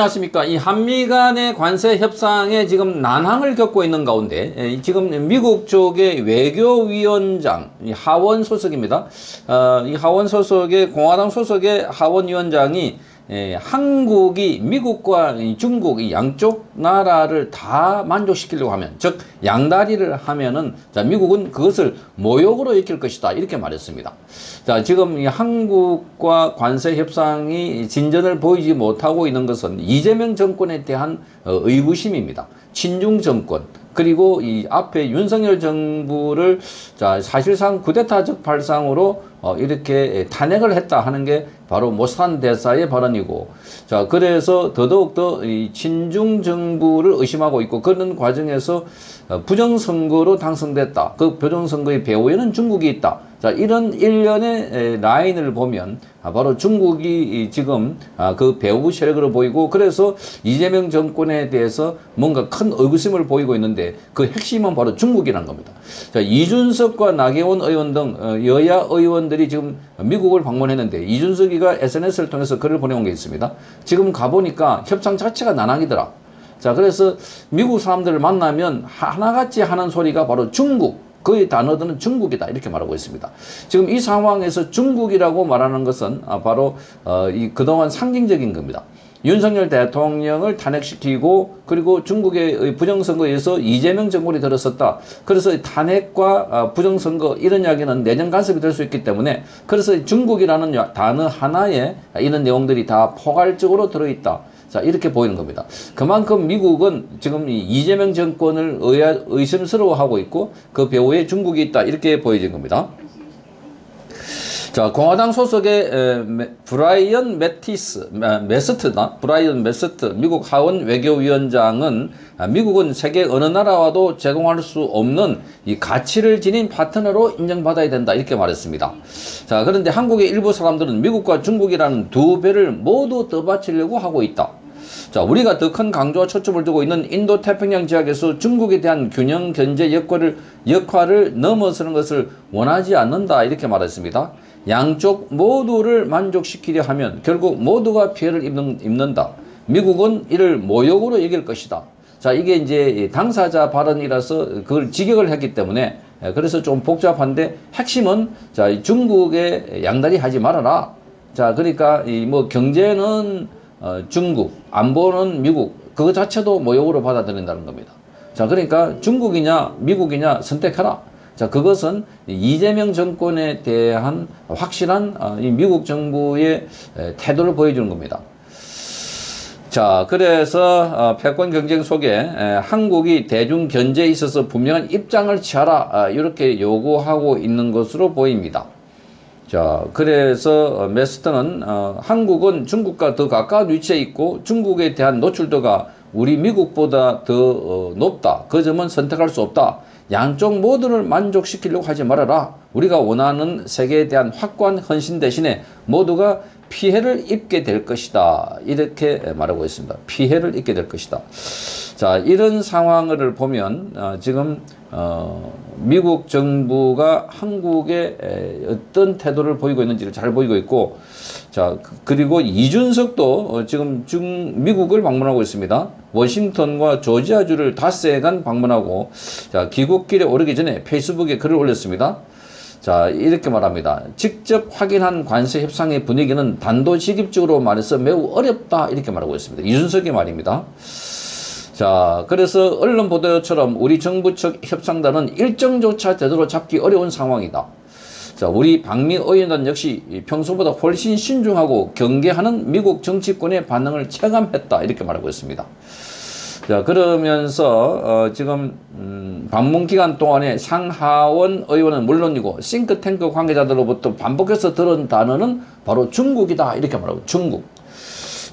안녕하십니까. 이 한미 간의 관세 협상에 지금 난항을 겪고 있는 가운데 지금 미국 쪽의 외교위원장 하원 소속입니다. 이 하원 소속의 공화당 소속의 하원 위원장이 한국이 미국과 중국 이 양쪽 나라를 다 만족시키려고 하면, 즉 양다리를 하면은 자 미국은 그것을 모욕으로 여길 것이다 이렇게 말했습니다. 자 지금 이 한국과 관세 협상이 진전을 보이지 못하고 있는 것은 이재명 정권에 대한 의구심입니다. 친중 정권 그리고 이 앞에 윤석열 정부를 자 사실상 쿠데타적 발상으로 이렇게 탄핵을 했다 하는 게 바로 모산 대사의 발언이고, 자 그래서 더더욱더 이 친중 정부를 의심하고 있고, 그런 과정에서 부정선거로 당선됐다. 그 부정선거의 배후에는 중국이 있다. 자 이런 일련의 라인을 보면 바로 중국이 지금 그 배후 세력으로 보이고, 그래서 이재명 정권에 대해서 뭔가 큰 의구심을 보이고 있는데 그 핵심은 바로 중국이라는 겁니다. 자 이준석과 나경원 의원 등 여야 의원들이 지금 미국을 방문했는데, 이준석이가 SNS를 통해서 글을 보내온 게 있습니다. 지금 가보니까 협상 자체가 난항이더라. 자 그래서 미국 사람들을 만나면 하나같이 하는 소리가 바로 중국, 그의 단어들은 중국이다 이렇게 말하고 있습니다. 지금 이 상황에서 중국이라고 말하는 것은 바로 그동안 상징적인 겁니다. 윤석열 대통령을 탄핵시키고, 그리고 중국의 부정선거에서 이재명 정권이 들어섰다. 그래서 탄핵과 부정선거 이런 이야기는 내정 간섭이 될 수 있기 때문에, 그래서 중국이라는 단어 하나에 이런 내용들이 다 포괄적으로 들어있다. 자 이렇게 보이는 겁니다. 그만큼 미국은 지금 이재명 정권을 의심스러워하고 있고, 그 배후에 중국이 있다 이렇게 보여진 겁니다. 자 공화당 소속의 브라이언 메스트 미국 하원 외교위원장은 미국은 세계 어느 나라와도 제공할 수 없는 이 가치를 지닌 파트너로 인정받아야 된다 이렇게 말했습니다. 자 그런데 한국의 일부 사람들은 미국과 중국이라는 두 배를 모두 떠받치려고 하고 있다. 자 우리가 더 큰 강조와 초점을 두고 있는 인도 태평양 지역에서 중국에 대한 균형 견제 역할을 넘어서는 것을 원하지 않는다 이렇게 말했습니다. 양쪽 모두를 만족시키려 하면 결국 모두가 피해를 입는다. 미국은 이를 모욕으로 여길 것이다. 자 이게 이제 당사자 발언이라서 그걸 직역을 했기 때문에 그래서 좀 복잡한데, 핵심은 자 중국에 양다리 하지 말아라. 자 그러니까 이 뭐 경제는 중국, 안보는 미국, 그거 자체도 모욕으로 받아들인다는 겁니다. 자 그러니까 중국이냐 미국이냐 선택하라. 자 그것은 이재명 정권에 대한 확실한 이 미국 정부의 태도를 보여주는 겁니다. 자 그래서 패권 경쟁 속에 한국이 대중 견제에 있어서 분명한 입장을 취하라 이렇게 요구하고 있는 것으로 보입니다. 자 그래서 메스터는 한국은 중국과 더 가까운 위치에 있고 중국에 대한 노출도가 우리 미국보다 더 높다. 그 점은 선택할 수 없다. 양쪽 모두를 만족시키려고 하지 말아라. 우리가 원하는 세계에 대한 확고한 헌신 대신에 모두가 피해를 입게 될 것이다. 이렇게 말하고 있습니다. 피해를 입게 될 것이다. 자, 이런 상황을 보면 지금 미국 정부가 한국에 어떤 태도를 보이고 있는지를 잘 보이고 있고, 자 그리고 이준석도 지금 미국을 방문하고 있습니다. 워싱턴과 조지아주를 닷새간 방문하고, 자 귀국길에 오르기 전에 페이스북에 글을 올렸습니다. 자 이렇게 말합니다. 직접 확인한 관세 협상의 분위기는 단도직입적으로 말해서 매우 어렵다 이렇게 말하고 있습니다. 이준석의 말입니다. 자 그래서 언론 보도처럼 우리 정부 측 협상단은 일정조차 제대로 잡기 어려운 상황이다. 자 우리 방미 의원단 역시 평소보다 훨씬 신중하고 경계하는 미국 정치권의 반응을 체감했다 이렇게 말하고 있습니다. 자 그러면서 지금 방문 기간 동안에 상하원 의원은 물론이고 싱크탱크 관계자들로부터 반복해서 들은 단어는 바로 중국이다 이렇게 말하고, 중국.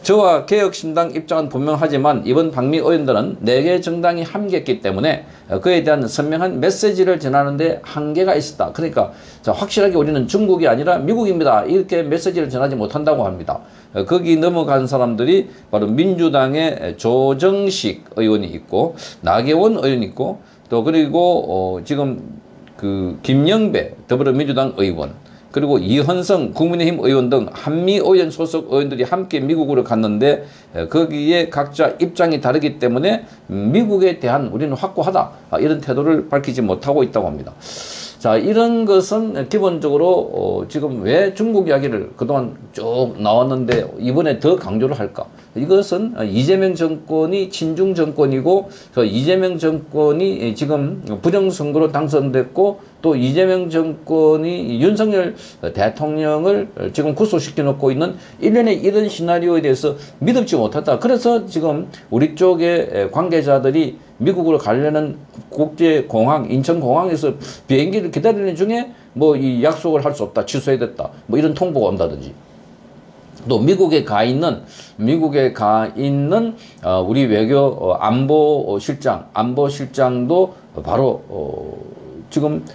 저와 개혁신당 입장은 분명하지만 이번 방미 의원들은 4개 정당이 함께했기 때문에 그에 대한 선명한 메시지를 전하는 데 한계가 있었다. 그러니까 자, 확실하게 우리는 중국이 아니라 미국입니다. 이렇게 메시지를 전하지 못한다고 합니다. 거기 넘어간 사람들이 바로 민주당의 조정식 의원이 있고 나경원 의원이 있고, 또 그리고 지금 그 김영배 더불어민주당 의원, 그리고 이현성 국민의힘 의원 등 한미오연 소속 의원들이 함께 미국으로 갔는데 거기에 각자 입장이 다르기 때문에 미국에 대한 우리는 확고하다 이런 태도를 밝히지 못하고 있다고 합니다. 자, 이런 것은 기본적으로 지금 왜 중국 이야기를 그동안 쭉 나왔는데 이번에 더 강조를 할까? 이것은 이재명 정권이 친중 정권이고 이재명 정권이 지금 부정선거로 당선됐고 또 이재명 정권이 윤석열 대통령을 지금 구속시켜 놓고 있는 일련의 이런 시나리오에 대해서 믿음지 못했다. 그래서 지금 우리 쪽의 관계자들이 미국으로 가려는 국제공항, 인천공항에서 비행기를 기다리는 중에 뭐 이 약속을 할 수 없다, 취소해야 됐다, 뭐 이런 통보가 온다든지. 또 미국에 가 있는 우리 외교 안보실장도 바로 지금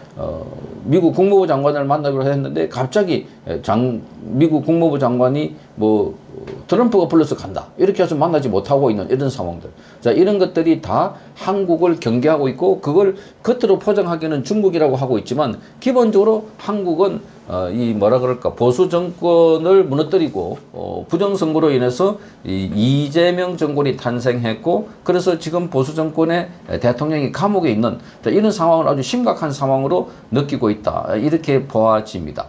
미국 국무부 장관을 만나기로 했는데 갑자기 미국 국무부 장관이 뭐 트럼프가 불러서 간다 이렇게 해서 만나지 못하고 있는 이런 상황들. 자, 이런 것들이 다 한국을 경계하고 있고 그걸 겉으로 포장하기는 중국이라고 하고 있지만 기본적으로 한국은 이 뭐라 그럴까 보수 정권을 무너뜨리고 부정선거로 인해서 이재명 정권이 탄생했고 그래서 지금 보수 정권의 대통령이 감옥에 있는 이런 상황을 아주 심각한 상황으로 느끼고 있다 이렇게 보아집니다.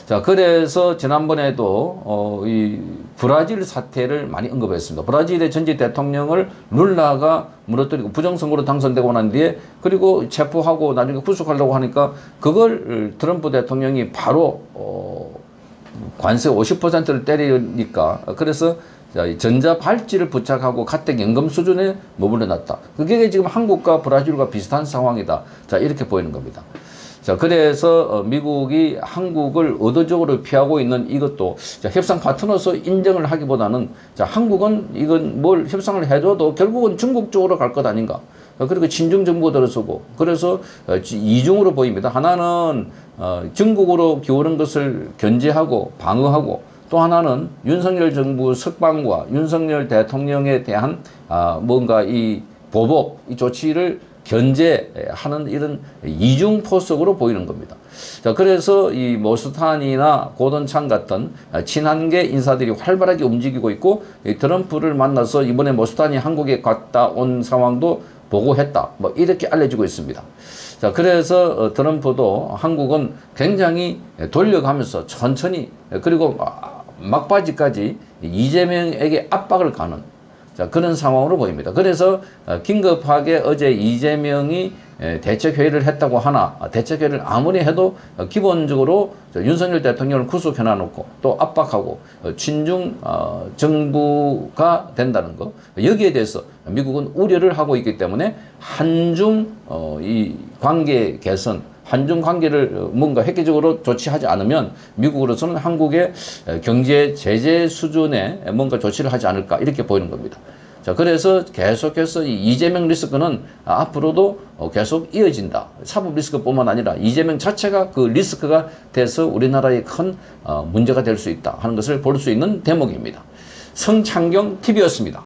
자, 그래서 지난번에도 이 브라질 사태를 많이 언급했습니다. 브라질의 전직 대통령을 룰라가 무너뜨리고 부정선거로 당선되고 난 뒤에 그리고 체포하고 나중에 구속하려고 하니까 그걸 트럼프 대통령이 바로 관세 50%를 때리니까 그래서 전자발찌를 부착하고 가택연금 수준에 머물러 놨다. 그게 지금 한국과 브라질과 비슷한 상황이다. 자, 이렇게 보이는 겁니다. 자, 그래서 미국이 한국을 의도적으로 피하고 있는 이것도 협상 파트너로서 인정을 하기보다는 한국은 이건 뭘 협상을 해줘도 결국은 중국 쪽으로 갈 것 아닌가. 그리고 친중 정부가 들어서고 그래서 이중으로 보입니다. 하나는 중국으로 기울은 것을 견제하고 방어하고 또 하나는 윤석열 정부 석방과 윤석열 대통령에 대한 뭔가 이 보복, 이 조치를 견제하는 이런 이중 포석으로 보이는 겁니다. 자, 그래서 이 모스탄이나 고던창 같은 친한계 인사들이 활발하게 움직이고 있고 트럼프를 만나서 이번에 모스탄이 한국에 갔다 온 상황도 보고했다. 뭐 이렇게 알려지고 있습니다. 자, 그래서 트럼프도 한국은 굉장히 돌려가면서 천천히 그리고 막바지까지 이재명에게 압박을 가는 그런 상황으로 보입니다. 그래서 긴급하게 어제 이재명이 대책회의를 했다고 하나 대책회의를 아무리 해도 기본적으로 윤석열 대통령을 구속해 놔놓고 또 압박하고 친중 정부가 된다는 거 여기에 대해서 미국은 우려를 하고 있기 때문에 한중 이 관계 개선 한중 관계를 뭔가 획기적으로 조치하지 않으면 미국으로서는 한국의 경제 제재 수준에 뭔가 조치를 하지 않을까 이렇게 보이는 겁니다. 자, 그래서 계속해서 이 이재명 리스크는 앞으로도 계속 이어진다. 사법 리스크뿐만 아니라 이재명 자체가 그 리스크가 돼서 우리나라에 큰 문제가 될 수 있다 하는 것을 볼 수 있는 대목입니다. 성창경 TV였습니다.